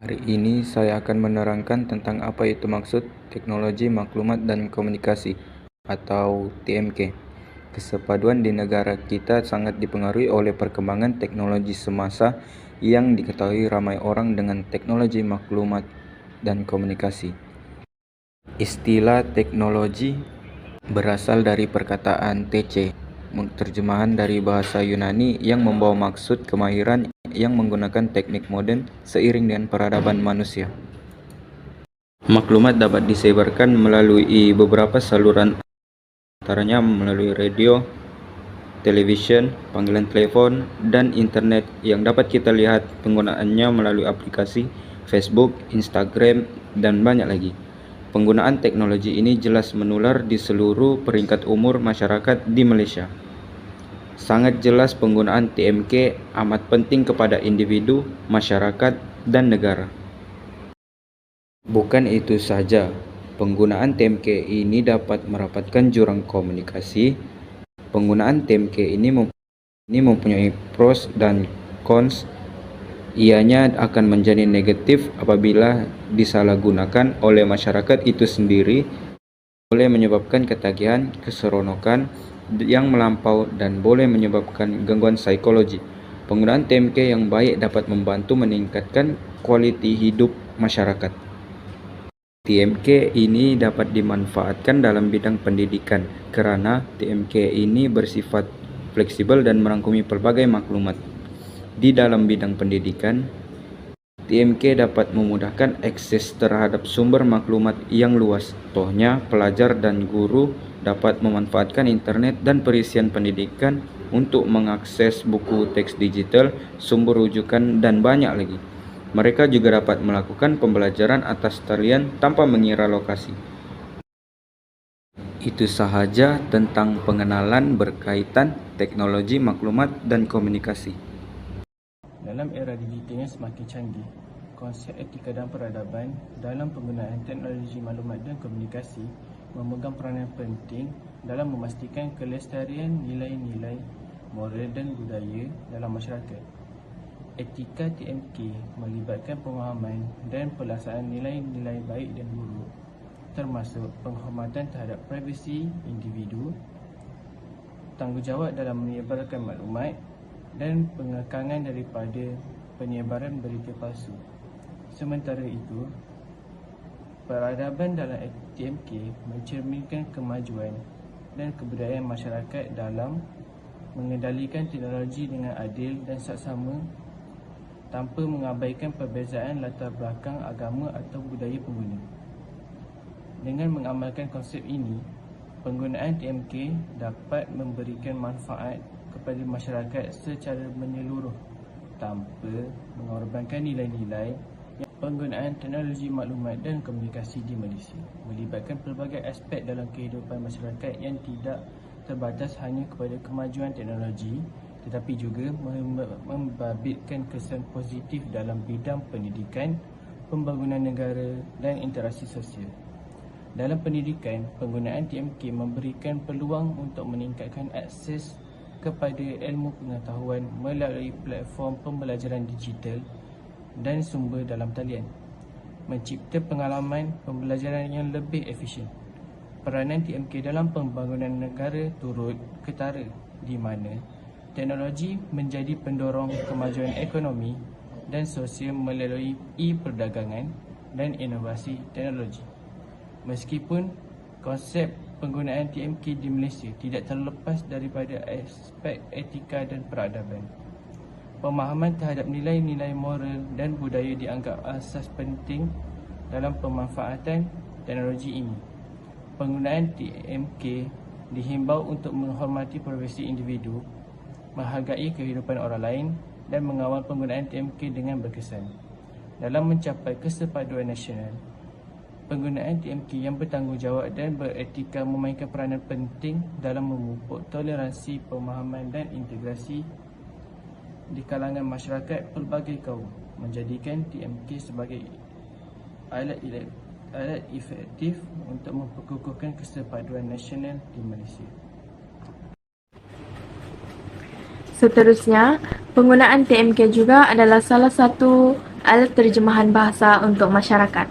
Hari ini saya akan menerangkan tentang apa itu maksud teknologi maklumat dan komunikasi atau TMK. Kesepaduan di negara kita sangat dipengaruhi oleh perkembangan teknologi semasa yang diketahui ramai orang dengan teknologi maklumat dan komunikasi. Istilah teknologi berasal dari perkataan TC, terjemahan dari bahasa Yunani yang membawa maksud kemahiran yang menggunakan teknik modern seiring dengan peradaban manusia. Maklumat dapat disebarkan melalui beberapa saluran, antaranya melalui radio, televisyen, panggilan telepon, dan internet yang dapat kita lihat penggunaannya melalui aplikasi Facebook, Instagram, dan banyak lagi. Penggunaan teknologi ini jelas menular di seluruh peringkat umur masyarakat di Malaysia. Sangat jelas penggunaan TMK amat penting kepada individu, masyarakat, dan negara. Bukan itu saja, penggunaan TMK ini dapat merapatkan jurang komunikasi. Penggunaan TMK ini mempunyai pros dan cons. Ianya akan menjadi negatif apabila disalahgunakan oleh masyarakat itu sendiri, boleh menyebabkan ketagihan, keseronokan yang melampau, dan boleh menyebabkan gangguan psikologi. Penggunaan TMK yang baik dapat membantu meningkatkan kualiti hidup masyarakat. TMK ini dapat dimanfaatkan dalam bidang pendidikan kerana TMK ini bersifat fleksibel dan merangkumi pelbagai maklumat. Di dalam bidang pendidikan, TMK dapat memudahkan akses terhadap sumber maklumat yang luas. Contohnya, pelajar dan guru dapat memanfaatkan internet dan perisian pendidikan untuk mengakses buku teks digital, sumber rujukan, dan banyak lagi. Mereka juga dapat melakukan pembelajaran atas talian tanpa mengira lokasi. Itu sahaja tentang pengenalan berkaitan teknologi maklumat dan komunikasi. Dalam era digital yang semakin canggih, konsep etika dan peradaban dalam penggunaan teknologi maklumat dan komunikasi memegang peranan penting dalam memastikan kelestarian nilai-nilai moral dan budaya dalam masyarakat. Etika TMK melibatkan pemahaman dan pelaksanaan nilai-nilai baik dan buruk, termasuk penghormatan terhadap privasi individu, tanggungjawab dalam menyebarkan maklumat, dan pengekangan daripada penyebaran berita palsu. Sementara itu, peradaban dalam TMK mencerminkan kemajuan dan kebudayaan masyarakat dalam mengendalikan teknologi dengan adil dan saksama tanpa mengabaikan perbezaan latar belakang agama atau budaya pengguna. Dengan mengamalkan konsep ini, penggunaan TMK dapat memberikan manfaat kepada masyarakat secara menyeluruh tanpa mengorbankan nilai-nilai. Penggunaan teknologi maklumat dan komunikasi di Malaysia melibatkan pelbagai aspek dalam kehidupan masyarakat yang tidak terbatas hanya kepada kemajuan teknologi, tetapi juga membabitkan kesan positif dalam bidang pendidikan, pembangunan negara, dan interaksi sosial. Dalam pendidikan, penggunaan TMK memberikan peluang untuk meningkatkan akses kepada ilmu pengetahuan melalui platform pembelajaran digital dan sumber dalam talian, mencipta pengalaman pembelajaran yang lebih efisien. Peranan TMK dalam pembangunan negara turut ketara di mana teknologi menjadi pendorong kemajuan ekonomi dan sosial melalui e-perdagangan dan inovasi teknologi. Meskipun konsep penggunaan TMK di Malaysia tidak terlepas daripada aspek etika dan peradaban, pemahaman terhadap nilai-nilai moral dan budaya dianggap asas penting dalam pemanfaatan teknologi ini. Penggunaan TMK dihimbau untuk menghormati privasi individu, menghargai kehidupan orang lain, dan mengawal penggunaan TMK dengan berkesan. Dalam mencapai kesepaduan nasional, penggunaan TMK yang bertanggungjawab dan beretika memainkan peranan penting dalam memupuk toleransi, pemahaman, dan integrasi di kalangan masyarakat pelbagai kaum, menjadikan TMK sebagai alat efektif untuk memperkukuhkan kesepaduan nasional di Malaysia. Seterusnya, penggunaan TMK juga adalah salah satu alat terjemahan bahasa untuk masyarakat.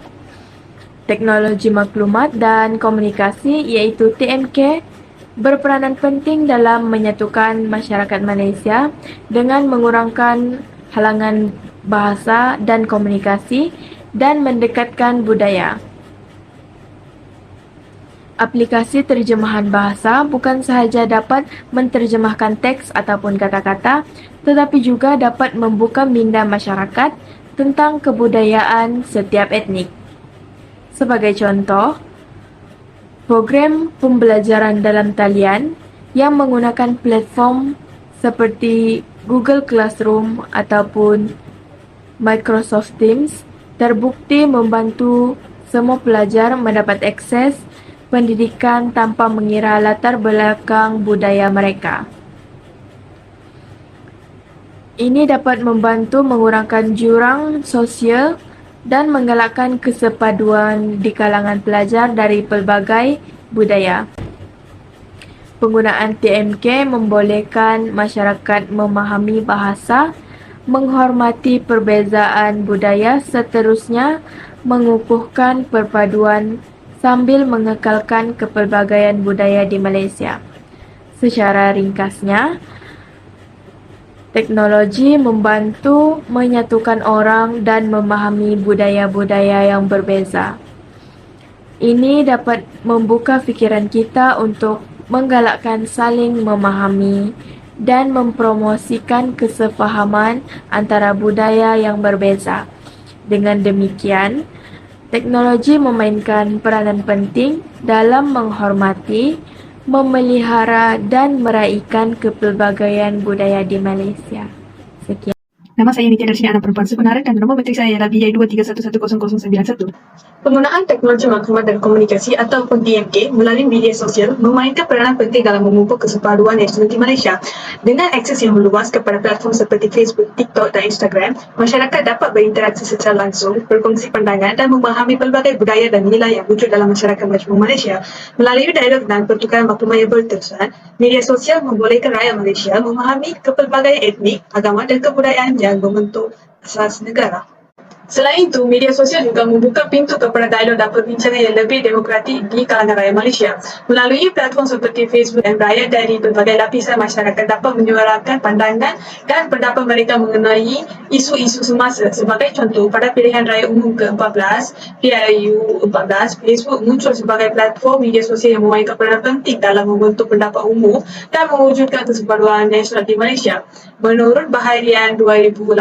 Teknologi maklumat dan komunikasi iaitu TMK berperanan penting dalam menyatukan masyarakat Malaysia dengan mengurangkan halangan bahasa dan komunikasi dan mendekatkan budaya. Aplikasi terjemahan bahasa bukan sahaja dapat menterjemahkan teks ataupun kata-kata, tetapi juga dapat membuka minda masyarakat tentang kebudayaan setiap etnik. Sebagai contoh, program pembelajaran dalam talian yang menggunakan platform seperti Google Classroom ataupun Microsoft Teams terbukti membantu semua pelajar mendapat akses pendidikan tanpa mengira latar belakang budaya mereka. Ini dapat membantu mengurangkan jurang sosial dan menggalakkan kesepaduan di kalangan pelajar dari pelbagai budaya. Penggunaan TMK membolehkan masyarakat memahami bahasa, menghormati perbezaan budaya, seterusnya mengukuhkan perpaduan sambil mengekalkan kepelbagaian budaya di Malaysia. Secara ringkasnya, teknologi membantu menyatukan orang dan memahami budaya-budaya yang berbeza. Ini dapat membuka fikiran kita untuk menggalakkan saling memahami dan mempromosikan kesefahaman antara budaya yang berbeza. Dengan demikian, teknologi memainkan peranan penting dalam menghormati, memelihara dan meraihkan kepelbagaian budaya di Malaysia. Sekian. Nama saya Nitya Darshini, anak perempuan sebenarnya, dan nombor metrik saya adalah BI231100091. Penggunaan teknologi maklumat dan komunikasi ataupun TMK melalui media sosial memainkan peranan penting dalam memupuk kesepaduan nasional di Malaysia. Dengan akses yang meluas kepada platform seperti Facebook, TikTok dan Instagram, masyarakat dapat berinteraksi secara langsung, berkongsi pandangan dan memahami pelbagai budaya dan nilai yang wujud dalam masyarakat majmuk Malaysia. Melalui dialog dan pertukaran maklumat yang berterusan, media sosial membolehkan rakyat Malaysia memahami kepelbagaian etnik, agama dan kebudayaan yang membentuk asas negara. Selain itu, media sosial juga membuka pintu kepada dialog dan perbincangan yang lebih demokratik di kalangan rakyat Malaysia. Melalui platform seperti Facebook dan rakyat dari berbagai lapisan masyarakat dapat menyuarakan pandangan dan pendapat mereka mengenai isu-isu semasa. Sebagai contoh, pada pilihan raya umum ke-14, PRU 14, Facebook muncul sebagai platform media sosial yang memainkan peranan penting dalam membentuk pendapat umum dan mewujudkan kesepaduan nasional di Malaysia. Menurut Baharian 2018,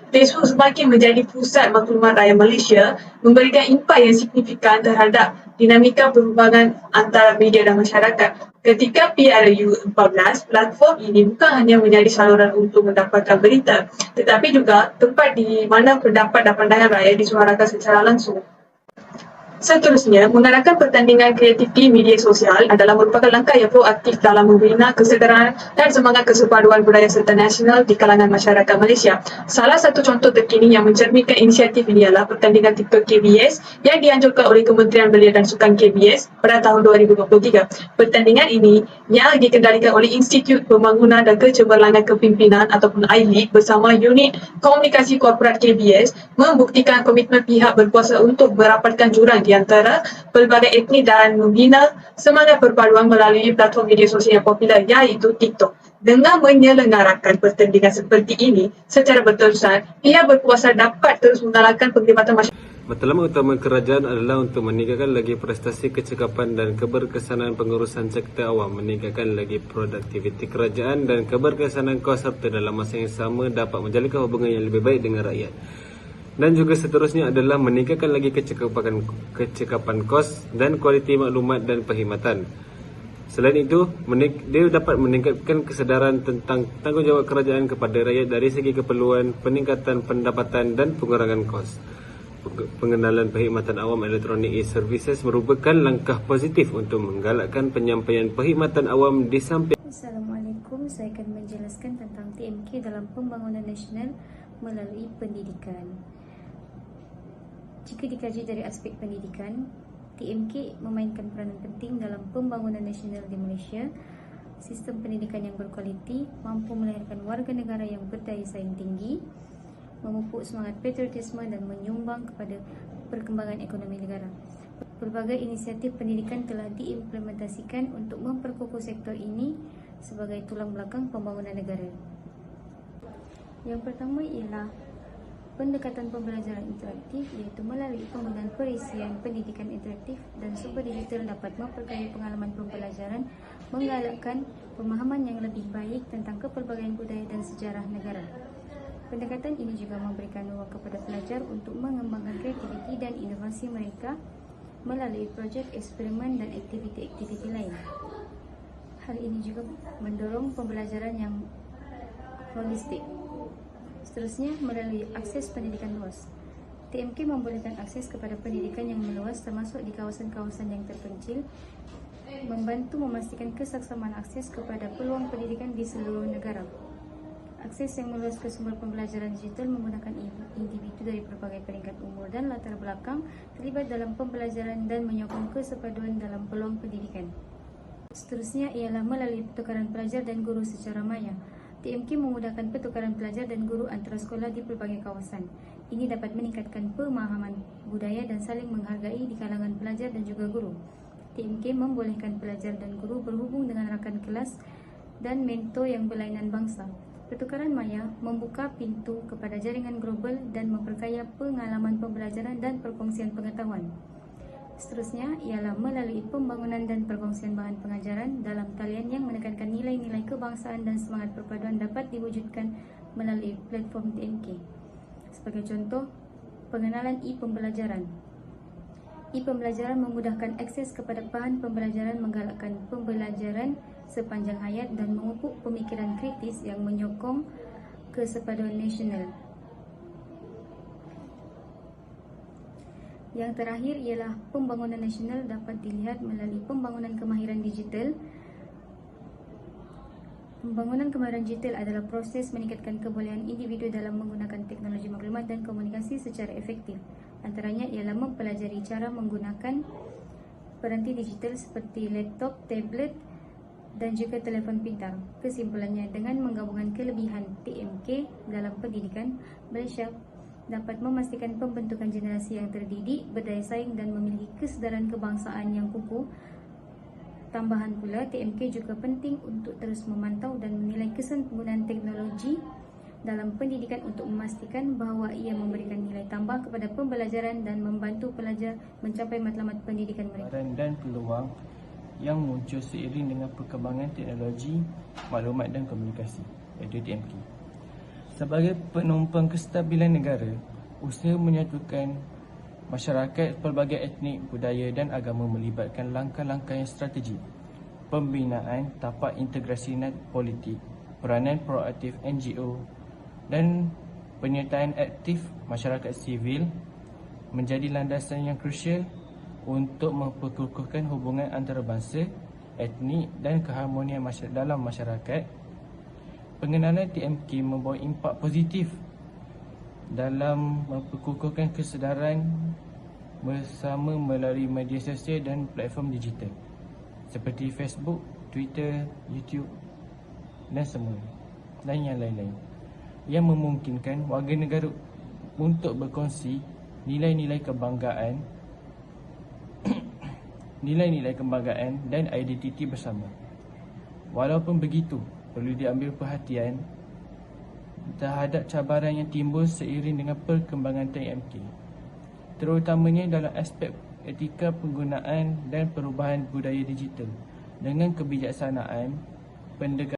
Facebook semakin menjadi pusat maklumat rakyat Malaysia, memberikan impak yang signifikan terhadap dinamika perubahan antara media dan masyarakat. Ketika PRU 14, platform ini bukan hanya menjadi saluran untuk mendapatkan berita, tetapi juga tempat di mana pendapat dan pandangan rakyat disuarakan secara langsung. Seterusnya, mengadakan pertandingan kreatif di media sosial adalah merupakan langkah yang proaktif dalam membina kesedaran dan semangat kesepaduan budaya serta nasional di kalangan masyarakat Malaysia. Salah satu contoh terkini yang mencerminkan inisiatif ini adalah pertandingan TikTok KBS yang dianjurkan oleh Kementerian Belia dan Sukan KBS pada tahun 2023. Pertandingan ini yang dikendalikan oleh Institut Pembangunan dan Kecemerlangan Kepimpinan ataupun ILEAD bersama Unit Komunikasi Korporat KBS membuktikan komitmen pihak berkuasa untuk merapatkan jurang di antara pelbagai etnik dan membina semangat perpaduan melalui platform media sosial yang popular iaitu TikTok. Dengan menyelenggarakan pertandingan seperti ini secara berterusan, pihak berkuasa dapat terus menggalakkan penglibatan masyarakat. Matlamat utama kerajaan adalah untuk meningkatkan lagi prestasi kecekapan dan keberkesanan pengurusan sektor awam, meningkatkan lagi produktiviti kerajaan dan keberkesanan kos serta dalam masa yang sama dapat menjalinkan hubungan yang lebih baik dengan rakyat. Dan juga seterusnya adalah meningkatkan lagi kecekapan kos dan kualiti maklumat dan perkhidmatan. Selain itu, dia dapat meningkatkan kesedaran tentang tanggungjawab kerajaan kepada rakyat dari segi keperluan, peningkatan pendapatan dan pengurangan kos. Pengenalan perkhidmatan awam elektronik e-services merupakan langkah positif untuk menggalakkan penyampaian perkhidmatan awam di samping. Assalamualaikum, saya akan menjelaskan tentang TMK dalam pembangunan nasional melalui pendidikan. Jika dikaji dari aspek pendidikan, TMK memainkan peranan penting dalam pembangunan nasional di Malaysia. Sistem pendidikan yang berkualiti mampu melahirkan warga negara yang berdaya saing tinggi, memupuk semangat patriotisme dan menyumbang kepada perkembangan ekonomi negara. Pelbagai inisiatif pendidikan telah diimplementasikan untuk memperkukuh sektor ini sebagai tulang belakang pembangunan negara. Yang pertama ialah pendekatan pembelajaran interaktif, iaitu melalui penggunaan perisian pendidikan interaktif dan sumber digital dapat memperkaya pengalaman pembelajaran, menggalakkan pemahaman yang lebih baik tentang kepelbagaian budaya dan sejarah negara. Pendekatan ini juga memberikan ruang kepada pelajar untuk mengembangkan kreativiti dan inovasi mereka melalui projek, eksperimen dan aktiviti-aktiviti lain. Hal ini juga mendorong pembelajaran yang holistik. Seterusnya, melalui akses pendidikan luas. TMK membolehkan akses kepada pendidikan yang meluas termasuk di kawasan-kawasan yang terpencil, membantu memastikan kesaksamaan akses kepada peluang pendidikan di seluruh negara. Akses yang meluas ke sumber pembelajaran digital menggunakan individu dari berbagai peringkat umur dan latar belakang terlibat dalam pembelajaran dan menyokong kesepaduan dalam peluang pendidikan. Seterusnya ialah melalui pertukaran pelajar dan guru secara maya. TMK memudahkan pertukaran pelajar dan guru antara sekolah di pelbagai kawasan. Ini dapat meningkatkan pemahaman budaya dan saling menghargai di kalangan pelajar dan juga guru. TMK membolehkan pelajar dan guru berhubung dengan rakan kelas dan mentor yang berlainan bangsa. Pertukaran maya membuka pintu kepada jaringan global dan memperkaya pengalaman pembelajaran dan perkongsian pengetahuan. Seterusnya ialah melalui pembangunan dan perkongsian bahan pengajaran dalam talian yang menekankan nilai-nilai kebangsaan dan semangat perpaduan dapat diwujudkan melalui platform TMK. Sebagai contoh, pengenalan e-pembelajaran. E-pembelajaran memudahkan akses kepada bahan pembelajaran, menggalakkan pembelajaran sepanjang hayat dan memupuk pemikiran kritis yang menyokong kesepaduan nasional. Yang terakhir ialah pembangunan nasional dapat dilihat melalui pembangunan kemahiran digital. Pembangunan kemahiran digital adalah proses meningkatkan kebolehan individu dalam menggunakan teknologi maklumat dan komunikasi secara efektif. Antaranya ialah mempelajari cara menggunakan peranti digital seperti laptop, tablet dan juga telefon pintar. Kesimpulannya, dengan menggabungkan kelebihan TMK dalam pendidikan, Malaysia dapat memastikan pembentukan generasi yang terdidik, berdaya saing dan memiliki kesedaran kebangsaan yang kukuh. Tambahan pula, TMK juga penting untuk terus memantau dan menilai kesan penggunaan teknologi dalam pendidikan untuk memastikan bahawa ia memberikan nilai tambah kepada pembelajaran dan membantu pelajar mencapai matlamat pendidikan mereka. Dan peluang yang muncul seiring dengan perkembangan teknologi maklumat dan komunikasi, iaitu TMK. Sebagai penumpang kestabilan negara, usaha menyatukan masyarakat pelbagai etnik, budaya dan agama melibatkan langkah-langkah yang strategik. Pembinaan tapak integrasi politik, peranan proaktif NGO dan penyertaan aktif masyarakat sivil menjadi landasan yang krusial untuk memperkukuhkan hubungan antarabangsa, etnik dan keharmonian dalam masyarakat. Pengenalan TMK membawa impak positif dalam memperkukuhkan kesedaran bersama melalui media sosial dan platform digital seperti Facebook, Twitter, YouTube dan semua dan yang lain-lain, yang memungkinkan warga negara untuk berkongsi nilai-nilai kebanggaan nilai-nilai kebanggaan dan identiti bersama. Walaupun begitu, perlu diambil perhatian terhadap cabaran yang timbul seiring dengan perkembangan TMK, terutamanya dalam aspek etika penggunaan dan perubahan budaya digital. Dengan kebijaksanaan, pendekatan